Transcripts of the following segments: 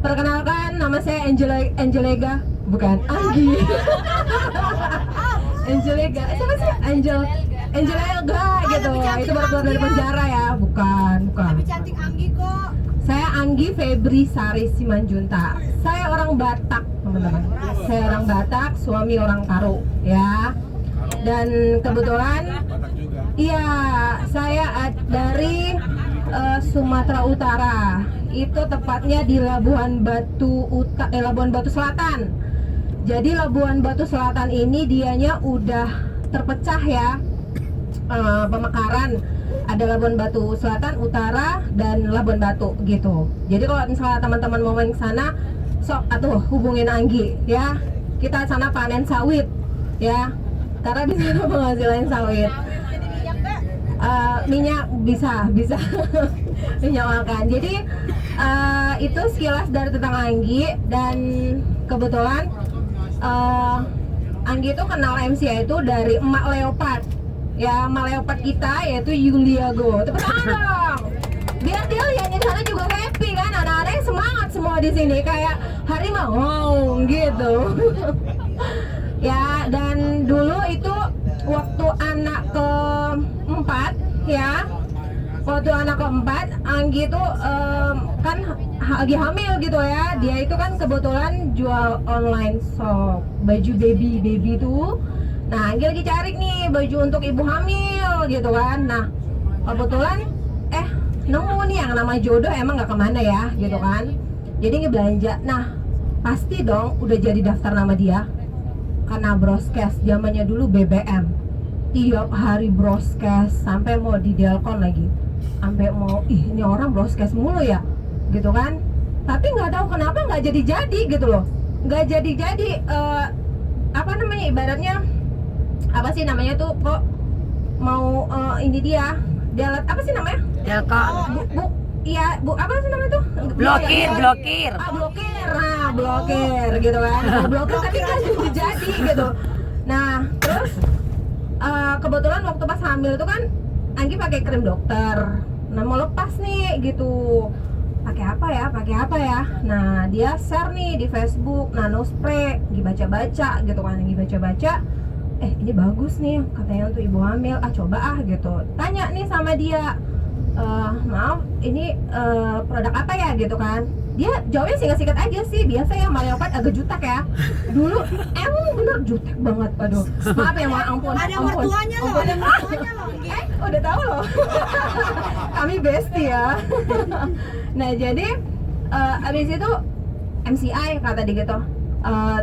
Perkenalkan, nama saya Angelega, bukan Anggi. Angelega, siapa sih? Angelega gitu. Itu baru keluar dari penjara ya, bukan. Tapi cantik Anggi kok. Saya Anggi Febri Sari Simanjunta. Saya orang Batak, teman-teman. Saya orang Batak, suami orang Karo, ya. Dan kebetulan, iya, saya dari Sumatera Utara. Itu tepatnya di Labuan Batu Selatan. Jadi Labuan Batu Selatan ini dianya udah terpecah ya, pemekaran. Ada Labuan Batu Selatan, Utara, dan Labuan Batu gitu. Jadi kalau misalnya teman-teman mau main ke sana, sok atuh hubungin Anggi ya. Kita sana panen sawit ya. Karena di sini penghasilan sawit. Minyak bisa minyak makan. Jadi itu sekilas dari tentang Anggi. Dan kebetulan Anggi itu kenal MCA itu dari Emak Leopard. Ya, Emak Leopard kita yaitu Yuliago. Tepuk tangan dong. Biar dia lihatnya di sana juga happy kan. Anak-anak semangat semua di sini kayak harimau gitu. Ya, dan dulu itu waktu anak keempat ya, waktu anak keempat Anggi itu kan lagi hamil gitu ya. Dia itu kan kebetulan jual online shop baju baby itu. Nah, Anggi lagi cari nih baju untuk ibu hamil gitu kan. Nah, kebetulan nemu nih yang nama jodoh, emang nggak kemana ya gitu kan. Jadi ngebelanja. Nah, pasti dong udah jadi daftar nama dia. Karena broadcast zamannya dulu BBM, tiap hari broadcast sampai mau di Delcon lagi, sampai mau ini orang broadcast mulu ya gitu kan. Tapi nggak tahu kenapa nggak jadi gitu loh, nggak jadi apa namanya, ibaratnya apa sih namanya tuh, kok mau ini dia apa sih namanya, Delcon. Iya, apa sih namanya tuh? Blokir. Blokir gitu kan. Blokir tapi nggak jadi gitu. Nah, terus kebetulan waktu pas hamil itu kan Anggi pakai krim dokter. Nah, mau lepas nih gitu. Pakai apa ya? Nah, dia share nih di Facebook nano spray. Anggi baca-baca gitu kan. Anggi baca-baca. Ini bagus nih katanya untuk ibu hamil. Coba gitu. Tanya nih sama dia. Maaf, ini produk apa ya gitu kan. Dia jawabnya singkat-singkat aja sih. Biasa ya, Leopard agak jutek ya. Dulu emang bener jutek banget. Aduh, maaf ya, ampun. Ada mertuanya loh. Udah tahu loh. Kami bestie ya. Nah, jadi abis itu MCI kata dia gitu.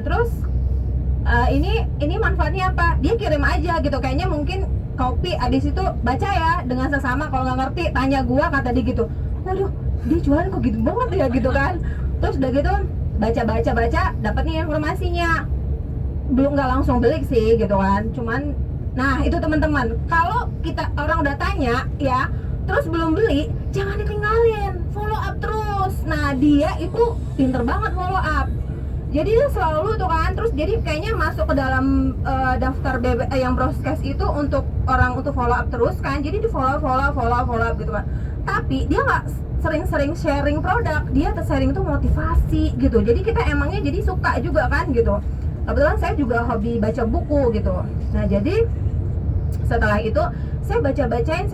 Terus ini manfaatnya apa? Dia kirim aja gitu. Kayaknya mungkin kopi, abis itu baca ya dengan sesama, kalau nggak ngerti tanya gua kata dia gitu. Waduh, dia jualan kok gitu banget ya gitu kan. Terus udah gitu baca dapat nih informasinya. Belum, nggak langsung beli sih gitu kan, cuman nah itu teman-teman, kalau kita orang udah tanya ya terus belum beli, jangan ditinggalin, follow up terus. Nah, dia itu pinter banget follow up. Jadi dia selalu tuh kan, terus jadi kayaknya masuk ke dalam daftar yang broadcast itu untuk orang untuk follow up terus kan. Jadi di follow up gitu kan. Tapi dia nggak sering-sering sharing produk, dia sharing tuh motivasi gitu. Jadi kita emangnya jadi suka juga kan gitu. Kebetulan saya juga hobi baca buku gitu. Nah, jadi setelah itu saya baca-bacain,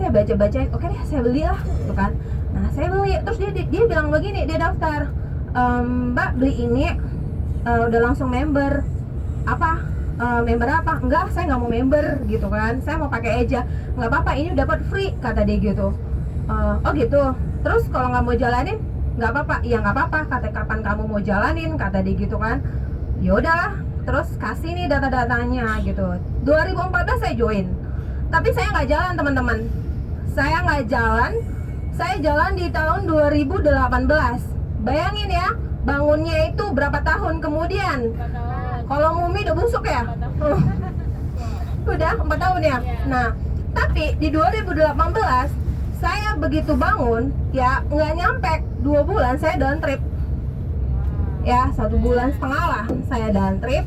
oke deh saya beli lah gitu kan. Nah, saya beli, terus dia bilang begini, dia daftar, Mbak beli ini udah langsung member apa? Member apa? Enggak, saya nggak mau member gitu kan, saya mau pakai aja. Nggak apa-apa, ini dapat free kata dia gitu. Oh gitu. Terus kalau nggak mau jalanin nggak apa-apa. Ya nggak apa-apa, kata kapan kamu mau jalanin kata dia gitu kan. Ya udahlah, terus kasih nih data-datanya gitu. 2014 saya join, tapi saya nggak jalan teman-teman. Saya nggak jalan, saya jalan di tahun 2018. Bayangin ya, bangunnya itu berapa tahun kemudian? Kalau Mumi udah busuk ya? Udah 4 tahun ya? Nah, tapi di 2018 saya begitu bangun ya nggak nyampe 2 bulan saya down trip. Ya 1,5 bulan lah saya down trip.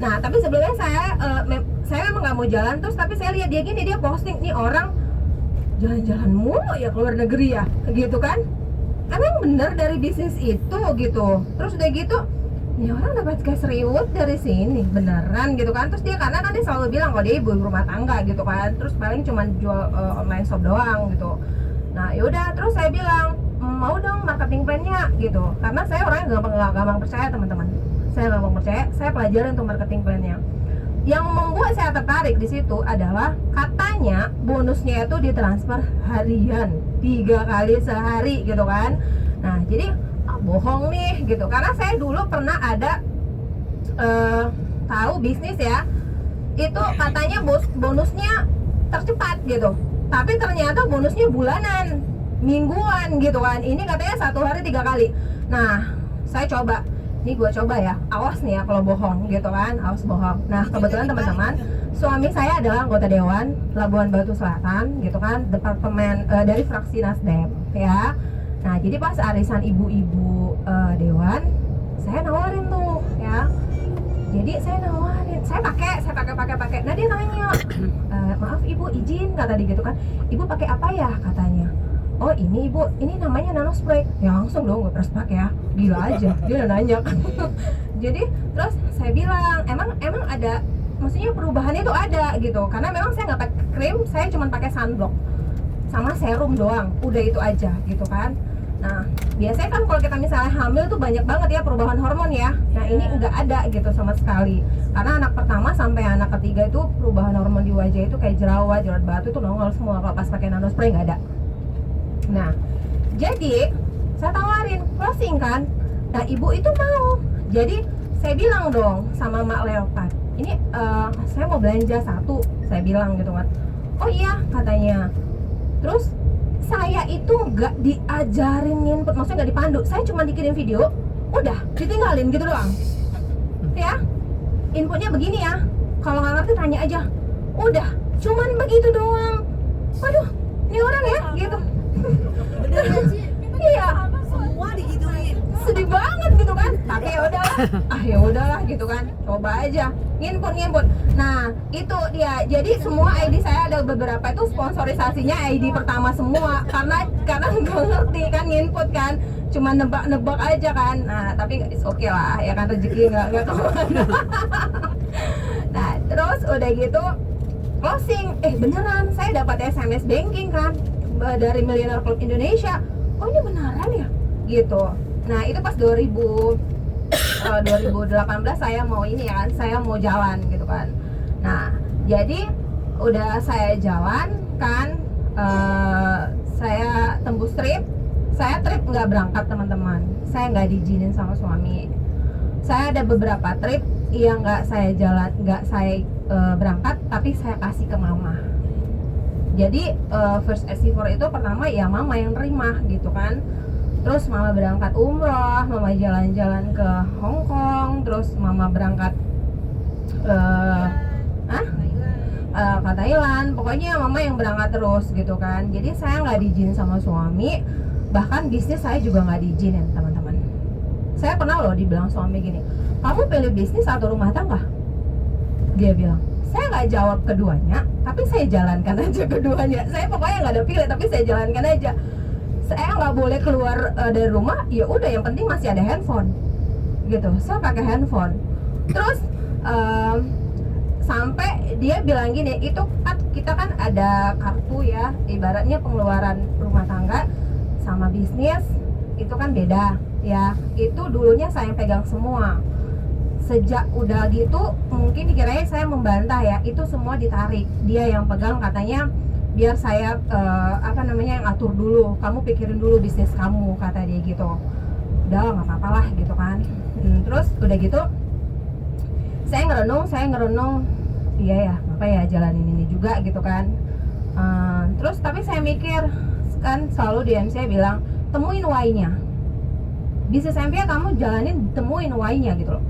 Nah, tapi sebelumnya saya memang nggak mau jalan, terus tapi saya lihat dia gini, dia posting nih orang jalan-jalan mulu ya ke luar negeri ya gitu kan. emang bener dari bisnis itu gitu. Terus udah gitu, ini orang dapat cash reward dari sini beneran gitu kan. Terus dia karena kan dia selalu bilang kalau dia ibu rumah tangga gitu kan, terus paling cuma jual online shop doang gitu. Nah yaudah, terus saya bilang mau dong marketing plan-nya gitu, karena saya orangnya gampang percaya teman-teman. Saya gampang percaya, saya pelajarin untuk marketing plan-nya. Yang membuat saya tertarik di situ adalah katanya bonusnya itu ditransfer harian 3 kali sehari gitu kan. Nah jadi bohong nih gitu, karena saya dulu pernah ada tahu bisnis ya, itu katanya bonusnya tercepat gitu, tapi ternyata bonusnya bulanan, mingguan gitu kan. Ini katanya 1 hari 3 kali. Nah saya coba, ini gue coba ya, awas nih ya kalau bohong gitu kan, awas bohong. Nah kebetulan teman-teman, suami saya adalah anggota Dewan Labuan Batu Selatan gitu kan, departemen dari fraksi Nasdem ya. Nah jadi pas arisan ibu-ibu Dewan, saya nawarin tuh ya. Jadi saya nawarin, saya pakai. Nah dia nanya, maaf ibu izin kata dia gitu kan, ibu pakai apa ya katanya. Oh ini ibu, ini namanya nano spray. Ya langsung dong gue perspak ya, gila aja dia udah nanya kan. Jadi terus saya bilang emang ada, maksudnya perubahannya itu ada gitu, karena memang saya nggak pakai krim, saya cuma pakai sunblock sama serum doang, udah itu aja gitu kan. Nah biasanya kan kalau kita misalnya hamil tuh banyak banget ya perubahan hormon ya. Nah ini nggak ada gitu sama sekali, karena anak pertama sampai anak ketiga itu perubahan hormon di wajah itu kayak jerawat batu itu nongol semua kalau pas pakai nano spray, nggak ada. Nah, jadi saya tawarin closing kan. Nah, ibu itu mau. Jadi saya bilang dong sama Mak Leopard, ini saya mau belanja 1, saya bilang gitu kan. Oh iya katanya. Terus saya itu nggak diajarin input, maksudnya nggak dipandu. Saya cuma dikirim video, udah ditinggalin gitu doang. Ya, inputnya begini ya. Kalau nggak ngerti tanya aja. Udah, cuman begitu doang. Waduh, ini orang ya gitu. Beneran sih. Iya, Semua digituin. sedih banget gitu kan. Tapi ya udahlah gitu kan, coba aja nginput. Nah itu dia, jadi semua ID saya ada beberapa itu sponsorisasinya ID pertama semua, karena nggak ngerti kan nginput kan, cuma nebak aja kan. Nah tapi oke lah ya kan, rezeki nggak kemana. Nah terus udah gitu closing, beneran saya dapat SMS banking kan dari Millionaire Club Indonesia. Oh ini beneran ya gitu. Nah itu pas 2018 saya mau ini ya kan, saya mau jalan gitu kan. Nah jadi udah saya jalan kan, saya tembus trip. Saya trip nggak berangkat teman-teman, saya nggak diizinin sama suami. Saya ada beberapa trip yang nggak saya berangkat, tapi saya kasih ke mama. Jadi first receiver itu pertama ya mama yang terima gitu kan. Terus mama berangkat umroh, mama jalan-jalan ke Hong Kong, terus mama berangkat ke Thailand. Pokoknya mama yang berangkat terus gitu kan. Jadi saya nggak diizinin sama suami, bahkan bisnis saya juga nggak diizinin teman-teman. Saya pernah loh dibilang suami gini, kamu pilih bisnis atau rumah tangga? Dia bilang, saya nggak jawab keduanya, tapi saya jalankan aja keduanya. Saya pokoknya nggak ada pilih, tapi saya jalankan aja. Saya nggak boleh keluar dari rumah, ya udah yang penting masih ada handphone, gitu. Saya pakai handphone. Terus sampai dia bilang gini, itu kan kita kan ada kartu ya, ibaratnya pengeluaran rumah tangga sama bisnis itu kan beda ya. Itu dulunya saya yang pegang semua. Sejak udah gitu mungkin dikiranya saya membantah ya, itu semua ditarik, dia yang pegang, katanya biar saya yang atur dulu, kamu pikirin dulu bisnis kamu, kata dia gitu. Udah nggak apa-apa lah gitu kan. Terus udah gitu saya ngerenung, iya ya apa ya jalanin ini juga gitu kan. Terus tapi saya mikir kan, selalu di MC bilang temuin why-nya, bisnis MPA kamu jalanin, temuin why-nya gitu loh.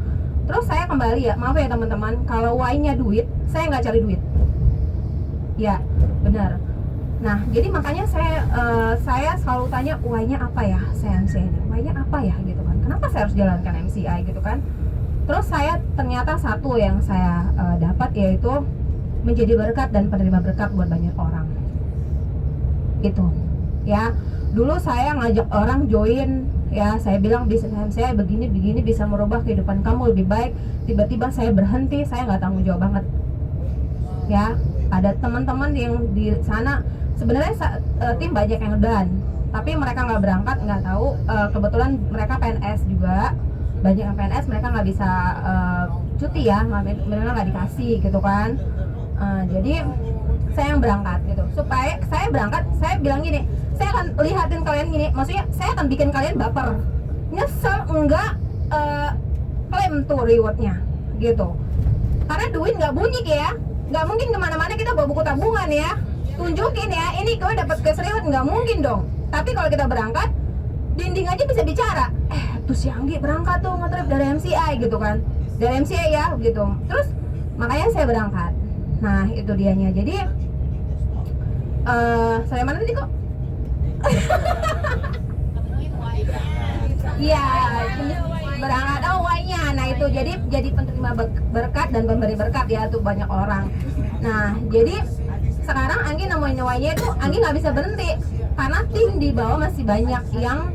Terus saya kembali ya, maaf ya teman-teman, kalau why-nya duit, saya nggak cari duit. Ya, benar. Nah, jadi makanya saya selalu tanya why-nya apa ya CMC ini? Why-nya apa ya gitu kan? Kenapa saya harus jalankan MCI gitu kan? Terus saya ternyata satu yang saya dapat yaitu menjadi berkat dan penerima berkat buat banyak orang. Itu. ya. Dulu saya ngajak orang join, ya saya bilang bisnis saya begini bisa merubah kehidupan kamu lebih baik. Tiba-tiba saya berhenti, saya nggak tanggung jawab banget, ya. Ada teman-teman yang di sana sebenarnya tim banyak yang done, tapi mereka nggak berangkat, nggak tahu. Kebetulan mereka PNS juga, banyak yang PNS, mereka nggak bisa cuti ya, mereka nggak dikasih gitu kan. Jadi saya yang berangkat gitu. Supaya saya berangkat, saya bilang gini, saya akan lihatin kalian gini, maksudnya saya akan bikin kalian baper, nyesel enggak, claim tuh rewardnya gitu. Karena duit nggak bunyi ya, nggak mungkin kemana-mana kita bawa buku tabungan ya, tunjukin ya, ini gue dapat cash reward, nggak mungkin dong. Tapi kalau kita berangkat, dinding aja bisa bicara. Tuh si Anggi berangkat tuh nge-trip dari MCI gitu kan, dari MCI ya gitu. Terus makanya saya berangkat. Nah itu dianya. Jadi saya mana tadi kok? Iya, berangkat why-nya. Nah itu jadi penerima berkat dan pemberi berkat ya tuh banyak orang. Nah jadi sekarang Anggi nemuin why-nya itu Anggi nggak bisa berhenti karena tim di bawah masih banyak yang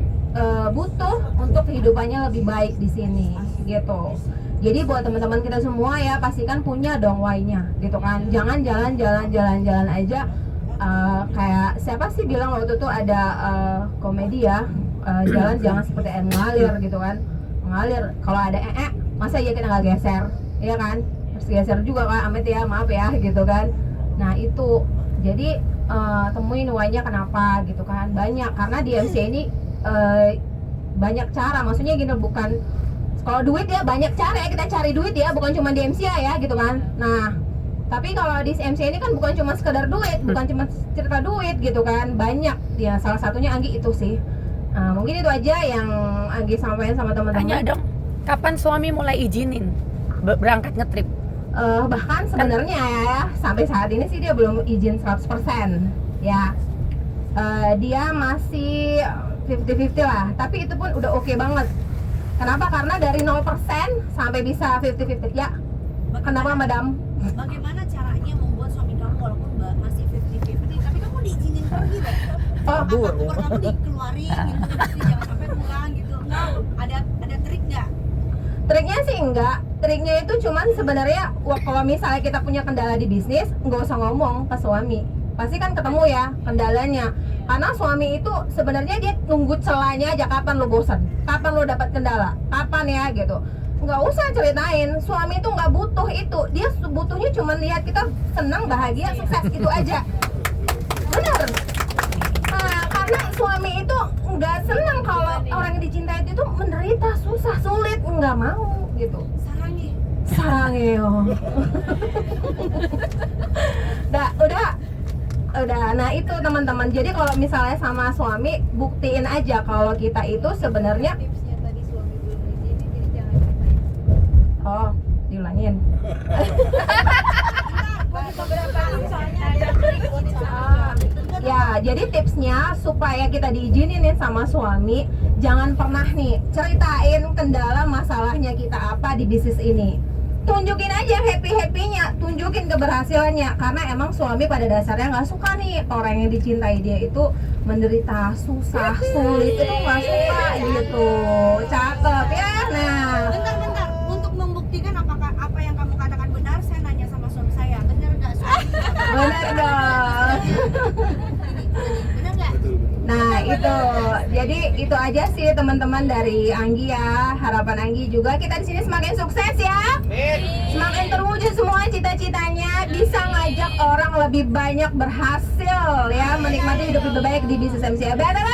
butuh untuk kehidupannya lebih baik di sini gitu. Jadi buat teman-teman kita semua ya pastikan punya dong why-nya gitu kan. Jangan jalan aja. Kayak siapa sih bilang waktu itu ada komedi ya, jalan jangan seperti air mengalir gitu kan. Mengalir kalau ada masa ya kita nggak geser, ya kan? Harus geser juga kan, Amit ya, maaf ya gitu kan. Nah itu jadi temuin why-nya kenapa gitu kan. Banyak, karena di MC ini banyak cara, maksudnya gini, bukan kalau duit ya banyak cara ya, kita cari duit ya, bukan cuma di MCI ya gitu kan. Nah tapi kalau di MCI ini kan bukan cuma sekedar duit, bukan cuma cerita duit gitu kan, banyak ya. Salah satunya Anggi itu sih. Mungkin itu aja yang Anggi sampaikan sama teman-teman. Tanya dong, kapan suami mulai izinin berangkat ngetrip? Bahkan sebenarnya ya sampai saat ini sih dia belum izin 100% ya. Dia masih 50-50 lah, tapi itu pun udah oke banget. Kenapa? Karena dari 0% sampai bisa 50-50 ya. Kenapa madam? Bagaimana caranya membuat suami kamu walaupun masih 50-50 tapi kamu diizinin pergi deh? Koper kamu dikeluarin gitu, jangan sampai pulang gitu. Ada trik nggak? Triknya sih enggak. Triknya itu cuman sebenarnya kalau misalnya kita punya kendala di bisnis, nggak usah ngomong ke suami. Pasti kan ketemu ya kendalanya. Karena suami itu sebenarnya dia nunggu celahnya aja, kapan lo bosan, kapan lo dapat kendala, kapan ya gitu. Nggak usah ceritain, suami itu nggak butuh itu, dia butuhnya cuma lihat kita senang, bahagia, sukses, itu aja. Bener. Nah, karena suami itu nggak senang kalau orang yang dicintai itu menderita, susah, sulit, nggak mau gitu. Sarangi yo. Udah, nah itu teman-teman. Jadi kalau misalnya sama suami, buktiin aja kalau kita itu sebenarnya. Oh, diulangin. Ya, jadi tipsnya supaya kita diizinin sama suami, jangan pernah nih ceritain kendala masalahnya kita apa di bisnis ini. Tunjukin aja happy-happynya, tunjukin keberhasilannya, karena emang suami pada dasarnya nggak suka nih orang yang dicintai dia itu menderita, susah, sulit, itu nggak suka gitu. Cakep ya. Nah, Bentar, untuk membuktikan apakah apa yang kamu katakan benar, saya nanya sama suami saya, benar nggak suami? bener dong. Benar nggak? Nah itu, jadi itu aja sih teman-teman dari Anggi ya. Harapan Anggi juga kita di sini semakin sukses ya, semakin terwujud semua cita-citanya, bisa ngajak orang lebih banyak berhasil ya, menikmati hidup lebih baik di bisnis MCI. Better